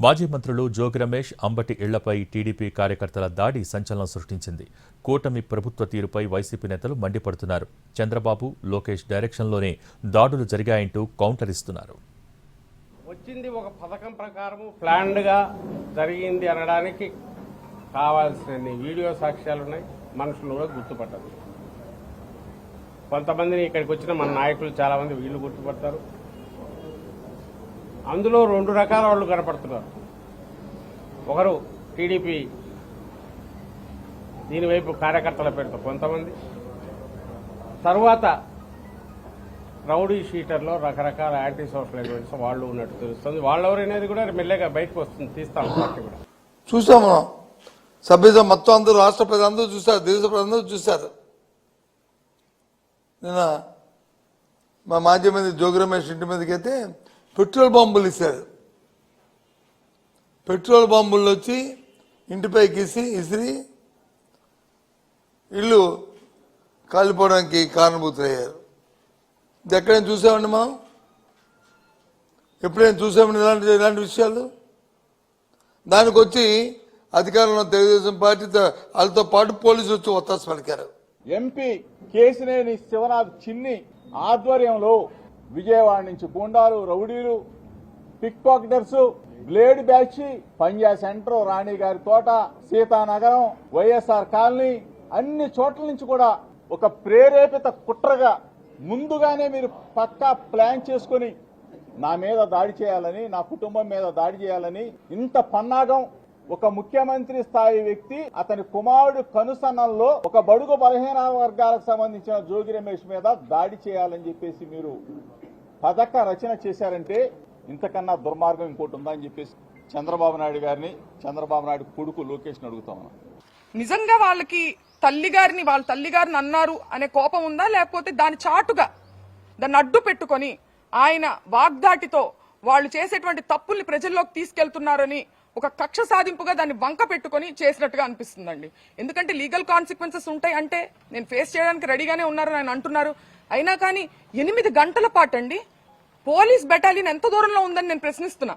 మాజీ మంత్రులు జోగి రమేష్, అంబటి ఇళ్లపై టీడీపీ కార్యకర్తల దాడి సంచలనం సృష్టించింది. కూటమి ప్రభుత్వ తీరుపై వైసీపీ నేతలు మండిపడుతున్నారు. చంద్రబాబు, లోకేష్ డైరెక్షన్లోనే దాడులు జరిగాయంటూ కౌంటర్ ఇస్తున్నారు. వచ్చింది ఒక పథకం ప్రకారం ప్లాన్డ్గా జరిగింది అనడానికి కావాల్సిన వీడియో సాక్ష్యాలు ఉన్నాయి. మనుషులు కూడా గుర్తుపట్టదు. కొంతమందిని ఇక్కడికి వచ్చిన మన నాయకులు చాలామంది వీళ్ళు గుర్తుపడతారు. అందులో రెండు రకాల వాళ్ళు కనపడుతున్నారు. ఒకరు టీడీపీ దీనివైపు కార్యకర్తల పేరుతో కొంతమంది, తర్వాత రౌడీ షీటర్లో రకరకాల యాంటీ సోషల్ ఎలిమెంట్స్ వాళ్ళు ఉన్నట్టు తెలుస్తుంది. వాళ్ళెవరైనది కూడా మెల్లగా బయటకు వస్తుంది, తీస్తాం. పార్టీ కూడా చూసాము. సభ్యత మొత్తం అందరూ, రాష్ట్ర ప్రజలందరూ చూశారు, దేశ ప్రజలందరూ చూశారు. నిన్న మా మాజీ మంత్రి జోగి రమేష్ ఇంటి మీదకైతే పెట్రోల్ బాంబులు ఇస్తారు. పెట్రోల్ బాంబులు వచ్చి ఇంటిపైకి ఇసిరి ఇల్లు కాలిపోవడానికి కారణభూతులయ్యారు. ఇది ఎక్కడైనా చూసామండి? మనం ఎప్పుడైనా చూసామండి ఇలాంటి విషయాలు? దానికి వచ్చి అధికారంలో తెలుగుదేశం పార్టీ వాళ్ళతో పాటు పోలీసులు వచ్చి ఒత్తాసు పలికారు. ఎంపీ కేశినేని శివనాథ్ చిన్ని ఆధ్వర్యంలో విజయవాడ నుంచి గుండాలు, రౌడీలు, పిక్ పాకెటర్స్, బ్లేడ్ బ్యాచ్, పంజా సెంటర్, రాణి గారి తోట, సీతానగరం, వైఎస్ఆర్ కాలనీ అన్ని చోట్ల నుంచి కూడా ఒక ప్రేరేపిత కుట్రగా ముందుగానే మీరు పక్కా ప్లాన్ చేసుకుని నా మీద దాడి చేయాలని, నా కుటుంబం మీద దాడి చేయాలని ఇంత పన్నాగం. ఒక ముఖ్యమంత్రి స్థాయి వ్యక్తి, అతని కుమారుడు కనుసన్నల్లో ఒక బడుగు బలహీన వర్గాలకు సంబంధించిన జోగి రమేష్ మీద దాడి చేయాలని చెప్పేసి మీరు పథక రచన చేశారంటే ఇంతకన్నా దుర్మార్గం ఇంకోటి ఉందా అని చెప్పేసి చంద్రబాబు నాయుడు గారిని, చంద్రబాబు నాయుడు కొడుకు లోకేష్ని అడుగుతామన్నా. నిజంగా వాళ్ళకి వాళ్ళ తల్లిగారిని అన్నారు అనే కోపం ఉందా, లేకపోతే దాని చాటుగా దాన్ని అడ్డు పెట్టుకొని ఆయన వాగ్దాటితో వాళ్ళు చేసేటువంటి తప్పుల్ని ప్రజల్లోకి తీసుకెళ్తున్నారని ఒక కక్ష సాధింపుగా దాన్ని వంక పెట్టుకొని చేసినట్టుగా అనిపిస్తుందండి. ఎందుకంటే లీగల్ కాన్సిక్వెన్సెస్ ఉంటాయి అంటే నేను ఫేస్ చేయడానికి రెడీగానే ఉన్నారని ఆయన అంటున్నారు. అయినా కానీ 8 గంటల పాటండి పోలీస్ బెటాలియన్ ఎంత దూరంలో ఉందని నేను ప్రశ్నిస్తున్నా.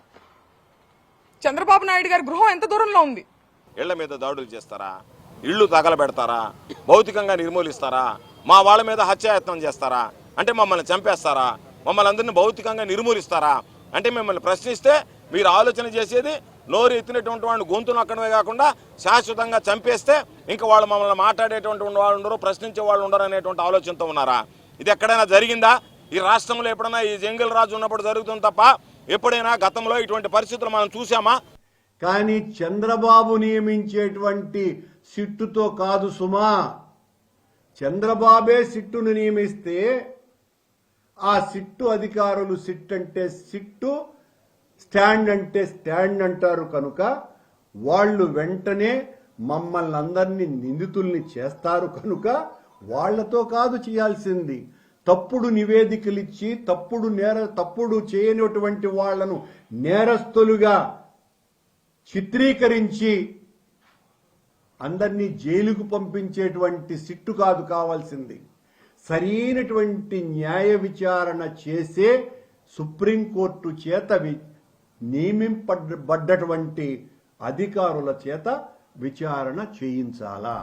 చంద్రబాబు నాయుడు గారి గృహం ఎంత దూరంలో ఉంది? ఇళ్ల మీద దాడులు చేస్తారా? ఇళ్లు తగలబెడతారా? భౌతికంగా నిర్మూలిస్తారా? మా వాళ్ళ మీద హత్యాయత్నం చేస్తారా? అంటే మమ్మల్ని చంపేస్తారా? మమ్మల్ని అందరినీ భౌతికంగా నిర్మూలిస్తారా? అంటే మిమ్మల్ని ప్రశ్నిస్తే మీరు ఆలోచన చేసేది నోరు ఎత్తినటువంటి వాడిని గొంతు నక్కడమే కాకుండా శాశ్వతంగా చంపేస్తే ఇంకా వాళ్ళు మమ్మల్ని మాట్లాడేటువంటి వాళ్ళు ఉండరు, ప్రశ్నించే వాళ్ళు ఉండరు అనేటువంటి ఆలోచనతో ఉన్నారా? ఇది ఎక్కడైనా జరిగిందా? ఈ రాష్ట్రంలో ఎప్పుడైనా ఈ జంగిల్ రాజు ఉన్నప్పుడు జరుగుతుంది తప్ప ఎప్పుడైనా గతంలో ఇటువంటి పరిస్థితులు మనం చూసామా? కానీ చంద్రబాబు నియమించేటువంటి సిట్టుతో కాదు సుమా. చంద్రబాబే సిట్టును నియమిస్తే ఆ సిట్టు అధికారులు సిట్ అంటే సిట్టు, స్టాండ్ అంటే స్టాండ్ అంటారు. కనుక వాళ్ళు వెంటనే మమ్మల్ని అందరినీ నిందితుల్ని చేస్తారు. కనుక వాళ్లతో కాదు చేయాల్సింది, తప్పుడు నివేదికలు ఇచ్చి తప్పుడు చేయనటువంటి వాళ్లను నేరస్తులుగా చిత్రీకరించి అందరినీ జైలుకు పంపించేటువంటి సిట్టు కాదు కావాల్సింది. సరైనటువంటి న్యాయ విచారణ చేసే సుప్రీంకోర్టు చేత నియమింపబడ్డటువంటి అధికారుల చేత విచారణ చేయించాలా.